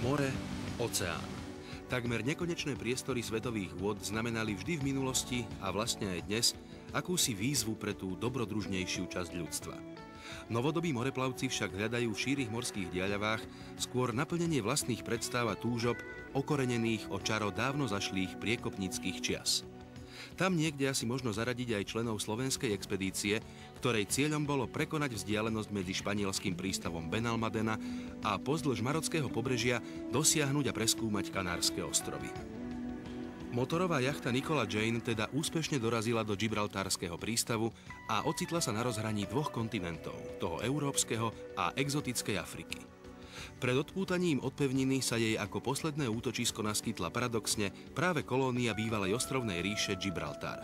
More, oceán. Takmer nekonečné priestory svetových vôd znamenali vždy v minulosti a vlastne aj dnes akúsi výzvu pre tú dobrodružnejšiu časť ľudstva. Novodobí moreplavci však hľadajú v šírých morských diaľavách skôr naplnenie vlastných predstáv a túžob okorenených o čaro dávno zašlých priekopníckych čias. Tam niekde asi možno zaradiť aj členov slovenskej expedície, ktorej cieľom bolo prekonať vzdialenosť medzi španielským prístavom Benalmadena a pozdĺž marockého pobrežia dosiahnuť a preskúmať Kanárske ostrovy. Motorová jachta Nikola Jane teda úspešne dorazila do Gibraltárskeho prístavu a ocitla sa na rozhraní dvoch kontinentov, toho európskeho a exotickej Afriky. Pred odpútaním od pevniny sa jej ako posledné útočisko naskytla paradoxne práve kolónia bývalej ostrovnej ríše Gibraltar.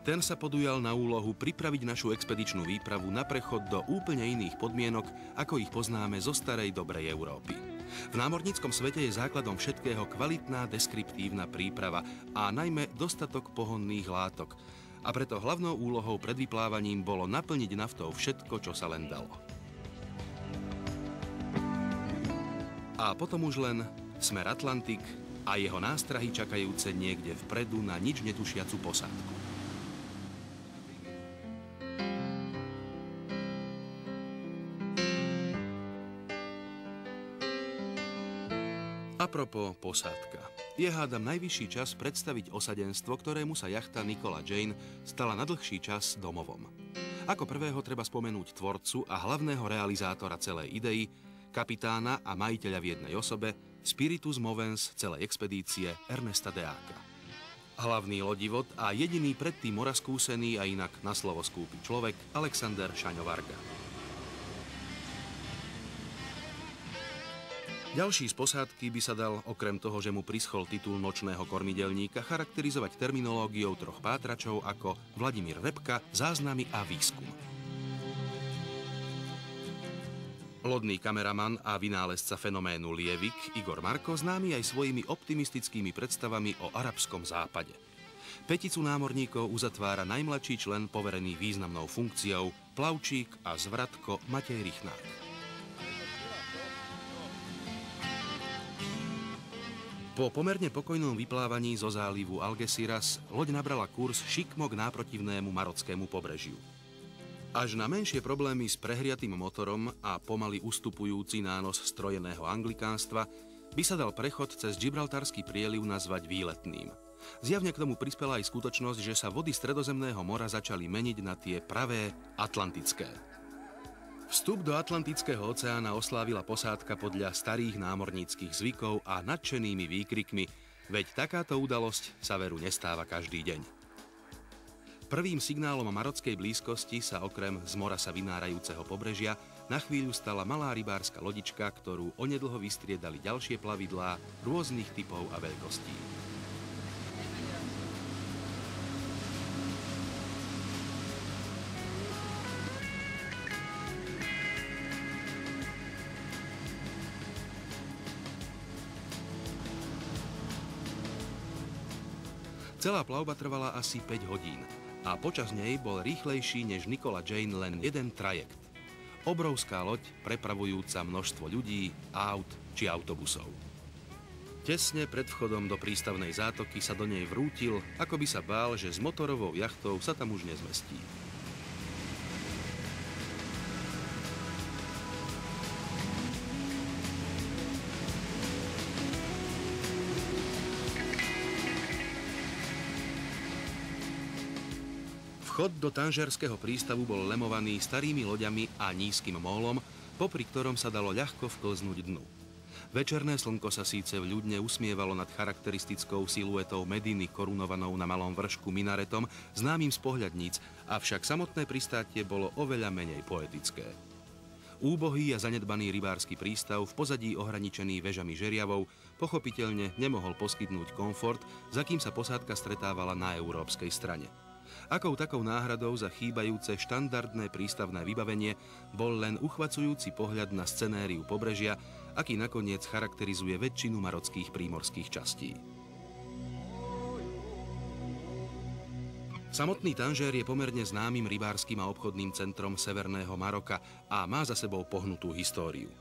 Ten sa podujal na úlohu pripraviť našu expedičnú výpravu na prechod do úplne iných podmienok, ako ich poznáme zo starej dobrej Európy. V námorníckom svete je základom všetkého kvalitná deskriptívna príprava a najmä dostatok pohonných látok. A preto hlavnou úlohou pred vyplávaním bolo naplniť naftou všetko, čo sa len dalo. A potom už len smer Atlantik a jeho nástrahy čakajúce niekde vpredu na nič netušiacu posádku. Apropo posádka. Je hádam najvyšší čas predstaviť osadenstvo, ktorému sa jachta Nikola Jane stala na dlhší čas domovom. Ako prvého treba spomenúť tvorcu a hlavného realizátora celej idei, kapitána a majiteľa v jednej osobe, spiritus movens celej expedície Ernesta Deáka. Hlavný lodivod a jediný predtým moraskúsený a inak na slovo skúpy človek Alexander Šaňo Varga. Ďalší z posádky by sa dal, okrem toho, že mu prischol titul nočného kormidelníka, charakterizovať terminológiou troch pátračov ako Vladimír Repka, záznamy a výskum. Lodný kameraman a vynálezca fenoménu lievik Igor Marko známy aj svojimi optimistickými predstavami o arabskom západe. Peticu námorníkov uzatvára najmladší člen poverený významnou funkciou, plavčík a zvratko Matej Rychnák. Po pomerne pokojnom vyplávaní zo zálivu Algeciras loď nabrala kurz šikmo k náprotivnému marockému pobrežiu. Až na menšie problémy s prehriatým motorom a pomaly ustupujúci nános strojeného anglikánstva by sa dal prechod cez Gibraltarský prieliv nazvať výletným. Zjavne k tomu prispela aj skutočnosť, že sa vody Stredozemného mora začali meniť na tie pravé atlantické. Vstup do Atlantického oceána oslávila posádka podľa starých námorníckych zvykov a nadšenými výkrikmi, veď takáto udalosť sa veru nestáva každý deň. Prvým signálom marockej blízkosti sa okrem z mora sa vynárajúceho pobrežia na chvíľu stala malá rybárska lodička, ktorú onedlho vystriedali ďalšie plavidlá rôznych typov a veľkostí. Celá plavba trvala asi 5 hodín a počas nej bol rýchlejší než Nikola Jane len jeden trajekt. Obrovská loď prepravujúca množstvo ľudí, aut či autobusov. Tesne pred vchodom do prístavnej zátoky sa do nej vrútil, ako by sa bál, že s motorovou jachtou sa tam už nezmestí. Vchod do tanžerského prístavu bol lemovaný starými loďami a nízkym mólom, popri ktorom sa dalo ľahko vklznúť dnu. Večerné slnko sa síce vľudne usmievalo nad charakteristickou siluetou Mediny korunovanou na malom vršku minaretom, známym z pohľadníc, avšak samotné pristátie bolo oveľa menej poetické. Úbohý a zanedbaný rybársky prístav v pozadí ohraničený vežami žeriavov pochopiteľne nemohol poskytnúť komfort, za kým sa posádka stretávala na európskej strane. Akou takou náhradou za chýbajúce štandardné prístavné vybavenie bol len uchvacujúci pohľad na scenériu pobrežia, aký nakoniec charakterizuje väčšinu marockých prímorských častí. Samotný Tanžér je pomerne známym rybárskym a obchodným centrom severného Maroka a má za sebou pohnutú históriu.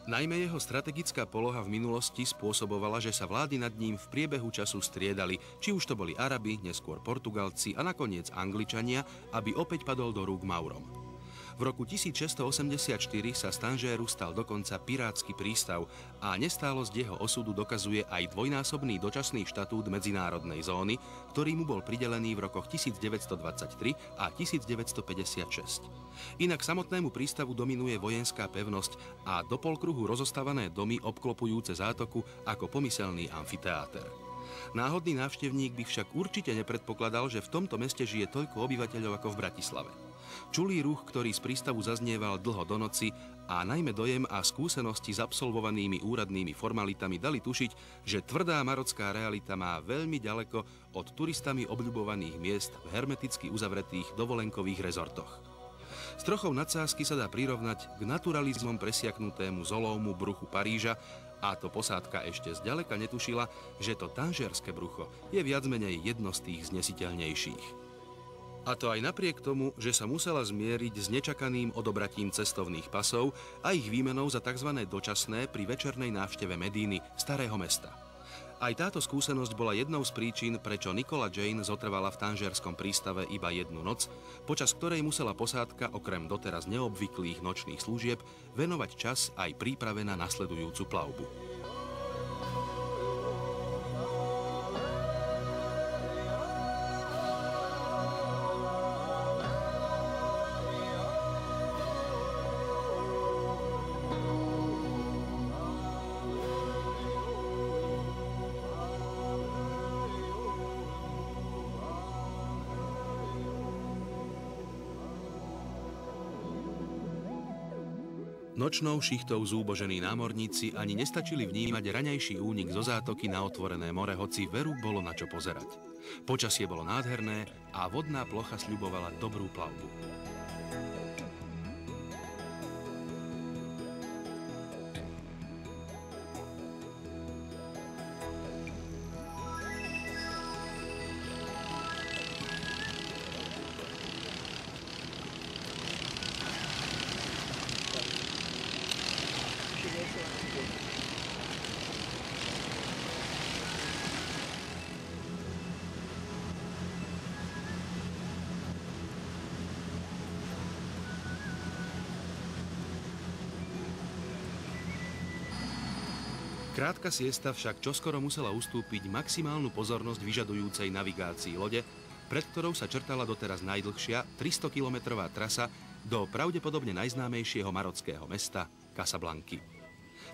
Najmä jeho strategická poloha v minulosti spôsobovala, že sa vlády nad ním v priebehu času striedali, či už to boli Arabi, neskôr Portugalci a nakoniec Angličania, aby opäť padol do rúk Maurom. V roku 1684 sa z Tanžéru stal dokonca pirátsky prístav a nestálosť jeho osudu dokazuje aj dvojnásobný dočasný štatút medzinárodnej zóny, ktorý mu bol pridelený v rokoch 1923 a 1956. Inak samotnému prístavu dominuje vojenská pevnosť a do polkruhu rozostavané domy obklopujúce zátoku ako pomyselný amfiteáter. Náhodný návštevník by však určite nepredpokladal, že v tomto meste žije toľko obyvateľov ako v Bratislave. Čulý ruch, ktorý z prístavu zaznieval dlho do noci a najmä dojem a skúsenosti s absolvovanými úradnými formalitami dali tušiť, že tvrdá marocká realita má veľmi ďaleko od turistami obľubovaných miest v hermeticky uzavretých dovolenkových rezortoch. S trochou nadsázky sa dá prirovnať k naturalizmom presiaknutému zolómu bruchu Paríža, a to posádka ešte zďaleka netušila, že to tanžérske brucho je viac menej jedno z tých znesiteľnejších. A to aj napriek tomu, že sa musela zmieriť s nečakaným odobratím cestovných pasov a ich výmenou za tzv. Dočasné pri večernej návšteve Medíny, Starého mesta. Aj táto skúsenosť bola jednou z príčin, prečo Nicola Jane zotrvala v tanžérskom prístave iba jednu noc, počas ktorej musela posádka okrem doteraz neobvyklých nočných služieb venovať čas aj príprave na nasledujúcu plavbu. Nočnou šichtou zúbožení námorníci ani nestačili vnímať raňajší únik zo zátoky na otvorené more, hoci veru bolo na čo pozerať. Počasie bolo nádherné a vodná plocha sľubovala dobrú plavbu. Krátka siesta však čoskoro musela ustúpiť maximálnu pozornosť vyžadujúcej navigácii lode, pred ktorou sa črtala doteraz najdlhšia 300-kilometrová trasa do pravdepodobne najznámejšieho marockého mesta Casablanky.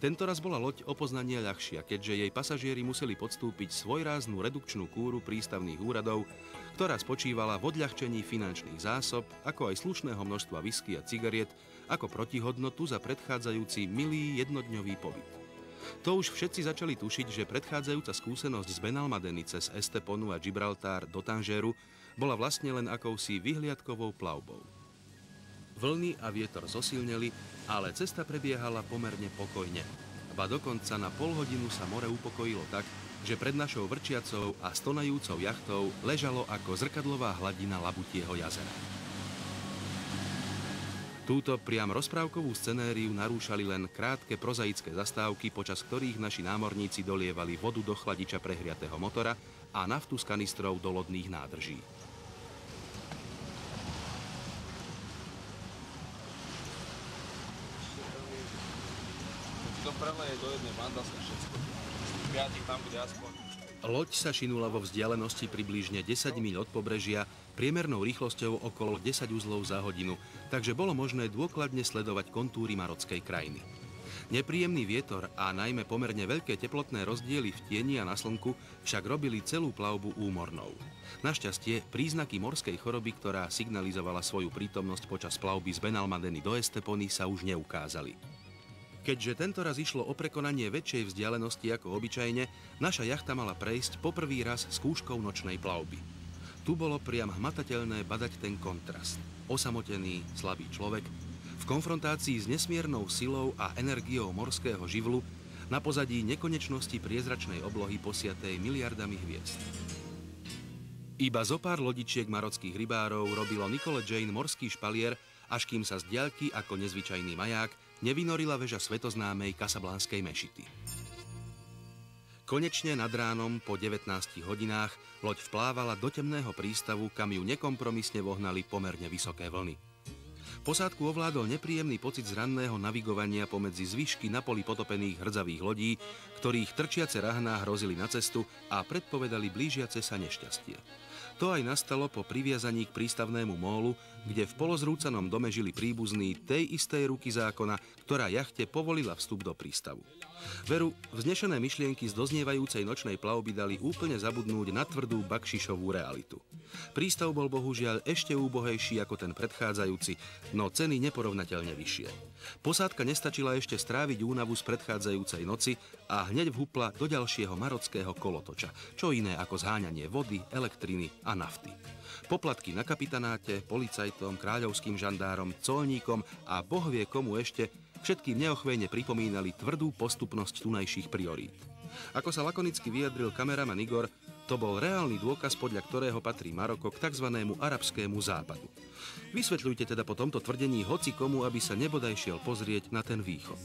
Tentoraz bola loď o poznanie ľahšia, keďže jej pasažieri museli podstúpiť svojráznú redukčnú kúru prístavných úradov, ktorá spočívala v odľahčení finančných zásob, ako aj slušného množstva whisky a cigariet, ako protihodnotu za predchádzajúci milý jednodňový pobyt. To už všetci začali tušiť, že predchádzajúca skúsenosť z Benalmadeny cez Esteponu a Gibraltar do Tanžéru bola vlastne len akousi vyhliadkovou plavbou. Vlny a vietor zosilneli, ale cesta prebiehala pomerne pokojne. Ba dokonca na polhodinu sa more upokojilo tak, že pred našou vrčiacou a stonajúcou jachtou ležalo ako zrkadlová hladina Labutieho jazera. Túto priam rozprávkovú scenériu narúšali len krátke prozaické zastávky, počas ktorých naši námorníci dolievali vodu do chladiča prehriatého motora a naftu z kanistrov do lodných nádrží. To preleje do jednej bandasky všetko. Piatich tam bude aspoň. Loď sa šinula vo vzdialenosti približne 10 míľ od pobrežia priemernou rýchlosťou okolo 10 uzlov za hodinu, takže bolo možné dôkladne sledovať kontúry marockej krajiny. Nepríjemný vietor a najmä pomerne veľké teplotné rozdiely v tieni a na slnku však robili celú plavbu úmornou. Našťastie príznaky morskej choroby, ktorá signalizovala svoju prítomnosť počas plavby z Benalmadeny do Estepony, sa už neukázali. Keďže tentoraz išlo o prekonanie väčšej vzdialenosti ako obyčajne, naša jachta mala prejsť poprvý raz skúškou nočnej plavby. Tu bolo priam hmatateľné badať ten kontrast. Osamotený, slabý človek, v konfrontácii s nesmiernou silou a energiou morského živlu na pozadí nekonečnosti priezračnej oblohy posiatej miliardami hviezd. Iba zo pár lodičiek marockých rybárov robilo Nicole Jane morský špalier, až kým sa z diaľky ako nezvyčajný maják nevynorila väža svetoznámej kasablanskej mešity. Konečne nad ránom po 19 hodinách loď vplávala do temného prístavu, kam ju nekompromisne vohnali pomerne vysoké vlny. Posádku ovládol nepríjemný pocit z ranného navigovania pomedzi zvyšky na poli potopených hrdzavých lodí, ktorých trčiace rahná hrozili na cestu a predpovedali blížiace sa nešťastie. To aj nastalo po priviazaní k prístavnému mólu, kde v polozrúcanom dome žili príbuzní tej istej ruky zákona, ktorá jachte povolila vstup do prístavu. Veru, vznešené myšlienky z doznievajúcej nočnej plavby dali úplne zabudnúť na tvrdú bakšišovú realitu. Prístav bol bohužiaľ ešte úbohejší ako ten predchádzajúci, no ceny neporovnateľne vyššie. Posádka nestačila ešte stráviť únavu z predchádzajúcej noci a hneď vhupla do ďalšieho marockého kolotoča, čo iné ako zháňanie vody, elektriny a nafty. Poplatky na kapitanáte, policajtom, kráľovským žandárom, colníkom a boh vie komu ešte všetkým neochvejne pripomínali tvrdú postupnosť tunajších priorít. Ako sa lakonicky vyjadril kameraman Igor, to bol reálny dôkaz, podľa ktorého patrí Maroko k tzv. Arabskému západu. Vysvetľujte teda po tomto tvrdení hoci komu, aby sa nebodaj šiel pozrieť na ten východ.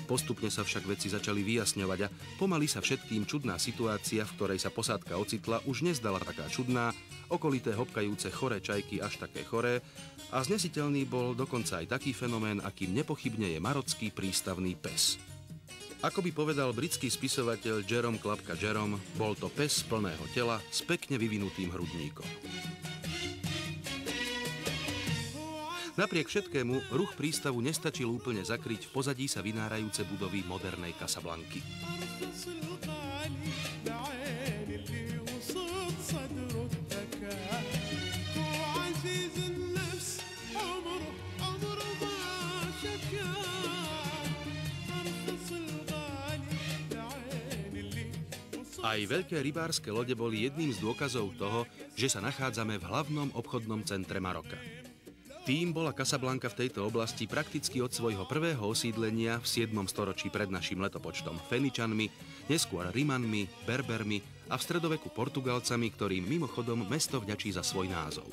Postupne sa však veci začali vyjasňovať a pomaly sa všetkým čudná situácia, v ktorej sa posádka ocitla, už nezdala taká čudná, okolité hopkajúce choré čajky až také choré a znesiteľný bol dokonca aj taký fenomén, akým nepochybne je marocký prístavný pes. Ako by povedal britský spisovateľ Jerome Klapka Jerome, bol to pes plného tela s pekne vyvinutým hrudníkom. Napriek všetkému, ruch prístavu nestačil úplne zakryť v pozadí sa vynárajúce budovy modernej Casablanky. Aj veľké rybárske lode boli jedným z dôkazov toho, že sa nachádzame v hlavnom obchodnom centre Maroka. Tým bola Casablanka v tejto oblasti prakticky od svojho prvého osídlenia v 7. storočí pred našim letopočtom Feničanmi, neskôr Rimanmi, Berbermi a v stredoveku Portugalcami, ktorým mimochodom mesto vďačí za svoj názov.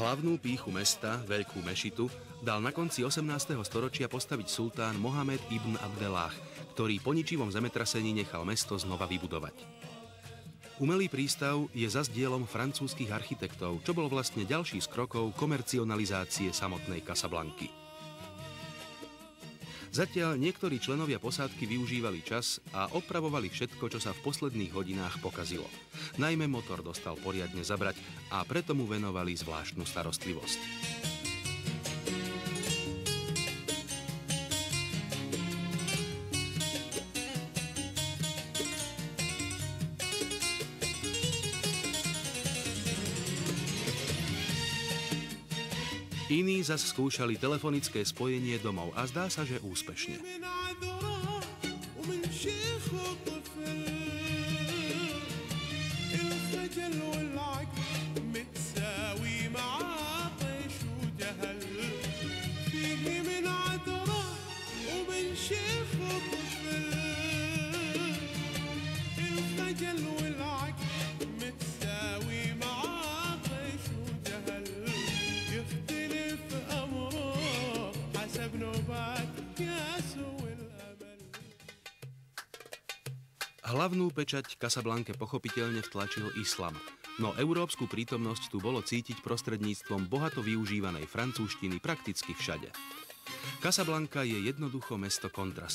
Hlavnú pýchu mesta, Veľkú mešitu, dal na konci 18. storočia postaviť sultán Mohamed ibn Abdellah, ktorý po ničivom zemetrasení nechal mesto znova vybudovať. Umelý prístav je zas dielom francúzskych architektov, čo bol vlastne ďalší z krokov komercionalizácie samotnej Casablanky. Zatiaľ niektorí členovia posádky využívali čas a opravovali všetko, čo sa v posledných hodinách pokazilo. Najmä motor dostal poriadne zabrať a preto mu venovali zvláštnu starostlivosť. Iní zas skúšali telefonické spojenie domov a zdá sa, že úspešne. Hlavnú pečať Casablanke pochopiteľne vtlačil islam, no európsku prítomnosť tu bolo cítiť prostredníctvom bohato využívanej francúzštiny prakticky všade. Casablanka je jednoducho mesto kontrastov.